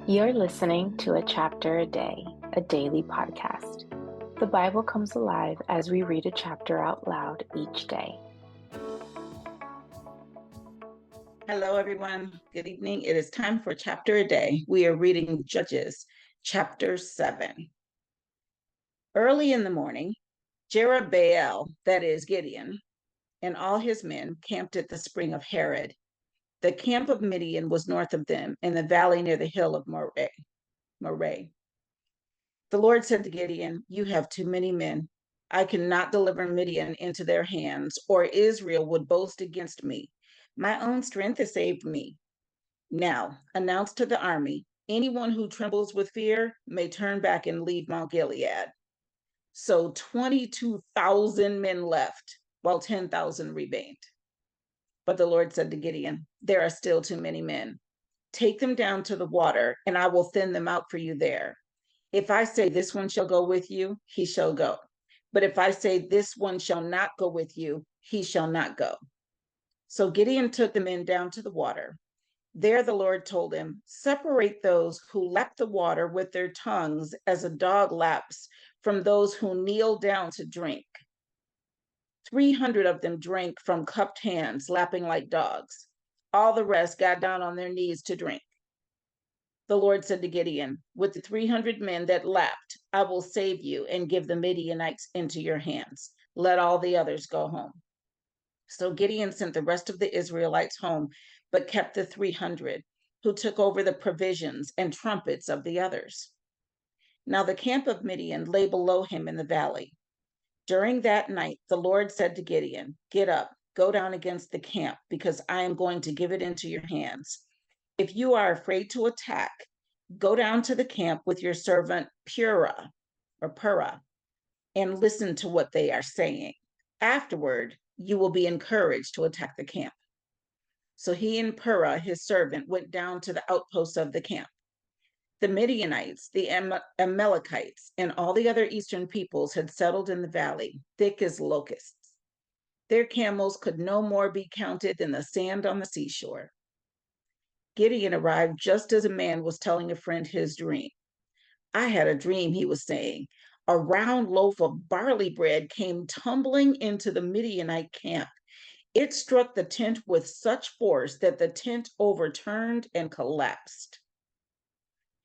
You're listening to A Chapter a Day, a daily podcast. The Bible comes alive as we read a chapter out loud each day. Hello, everyone. Good evening. It is time for Chapter a Day. We are reading Judges, chapter 7. Early in the morning, Jerubbaal, that is Gideon, and all his men camped at the spring of Harod. The camp of Midian was north of them in the valley near the hill of Moreh. The Lord said to Gideon, "You have too many men. I cannot deliver Midian into their hands, or Israel would boast against me. My own strength has saved me. Now, announce to the army, anyone who trembles with fear may turn back and leave Mount Gilead." So 22,000 men left, while 10,000 remained. But the Lord said to Gideon, "There are still too many men. Take them down to the water, and I will thin them out for you there. If I say this one shall go with you, he shall go. But if I say this one shall not go with you, he shall not go." So Gideon took the men down to the water. There the Lord told him, "Separate those who lap the water with their tongues as a dog laps from those who kneel down to drink." 300 of them drank from cupped hands, lapping like dogs. All the rest got down on their knees to drink. The Lord said to Gideon, "With the 300 men that lapped, I will save you and give the Midianites into your hands. Let all the others go home." So Gideon sent the rest of the Israelites home, but kept the 300 who took over the provisions and trumpets of the others. Now the camp of Midian lay below him in the valley. During that night, the Lord said to Gideon, "Get up, go down against the camp, because I am going to give it into your hands. If you are afraid to attack, go down to the camp with your servant Purah, and listen to what they are saying. Afterward, you will be encouraged to attack the camp." So he and Purah, his servant, went down to the outposts of the camp. The Midianites, the Amalekites, and all the other eastern peoples had settled in the valley, thick as locusts. Their camels could no more be counted than the sand on the seashore. Gideon arrived just as a man was telling a friend his dream. "I had a dream," he was saying. "A round loaf of barley bread came tumbling into the Midianite camp. It struck the tent with such force that the tent overturned and collapsed."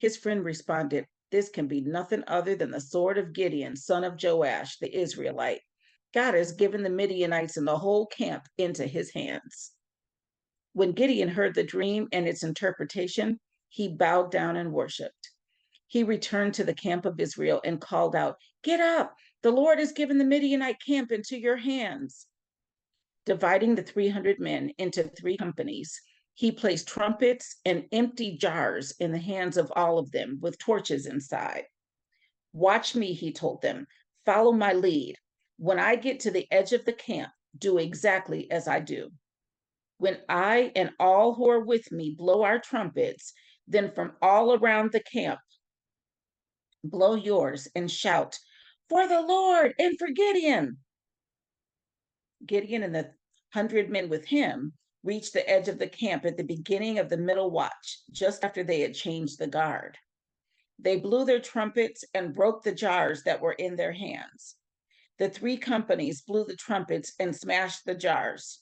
His friend responded, "This can be nothing other than the sword of Gideon, son of Joash, the Israelite. God has given the Midianites and the whole camp into his hands." When Gideon heard the dream and its interpretation, he bowed down and worshiped. He returned to the camp of Israel and called out, "Get up! The Lord has given the Midianite camp into your hands." Dividing the 300 men into 3 companies, he placed trumpets and empty jars in the hands of all of them with torches inside. "Watch me," he told them. "Follow my lead. When I get to the edge of the camp, do exactly as I do. When I and all who are with me blow our trumpets, then from all around the camp, blow yours and shout, 'For the Lord and for Gideon.'" Gideon and the 100 men with him reached the edge of the camp at the beginning of the middle watch, just after they had changed the guard. They blew their trumpets and broke the jars that were in their hands. The 3 companies blew the trumpets and smashed the jars.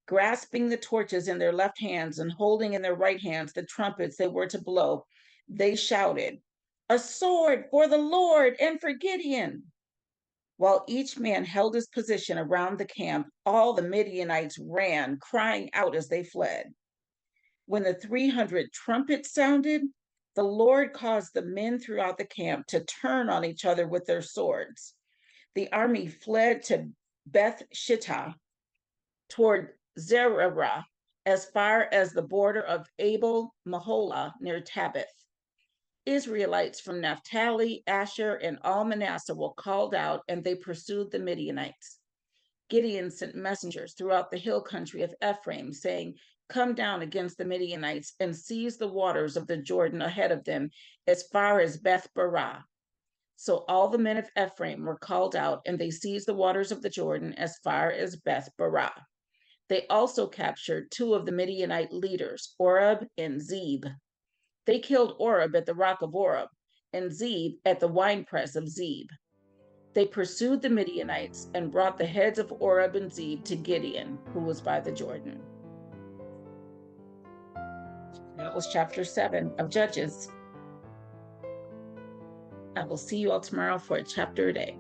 Grasping the torches in their left hands and holding in their right hands the trumpets they were to blow, they shouted, "A sword for the Lord and for Gideon." While each man held his position around the camp, all the Midianites ran, crying out as they fled. When the 300 trumpets sounded, the Lord caused the men throughout the camp to turn on each other with their swords. The army fled to Beth Shittah toward Zererah, as far as the border of Abel Maholah near Tabith. Israelites from Naphtali, Asher, and all Manasseh were called out, and they pursued the Midianites. Gideon sent messengers throughout the hill country of Ephraim, saying, "Come down against the Midianites and seize the waters of the Jordan ahead of them as far as Beth Barah." So all the men of Ephraim were called out, and they seized the waters of the Jordan as far as Beth Barah. They also captured 2 of the Midianite leaders, Oreb and Zeb. They killed Oreb at the rock of Oreb and Zeb at the winepress of Zeb. They pursued the Midianites and brought the heads of Oreb and Zeb to Gideon, who was by the Jordan. That was chapter 7 of Judges. I will see you all tomorrow for a chapter a day.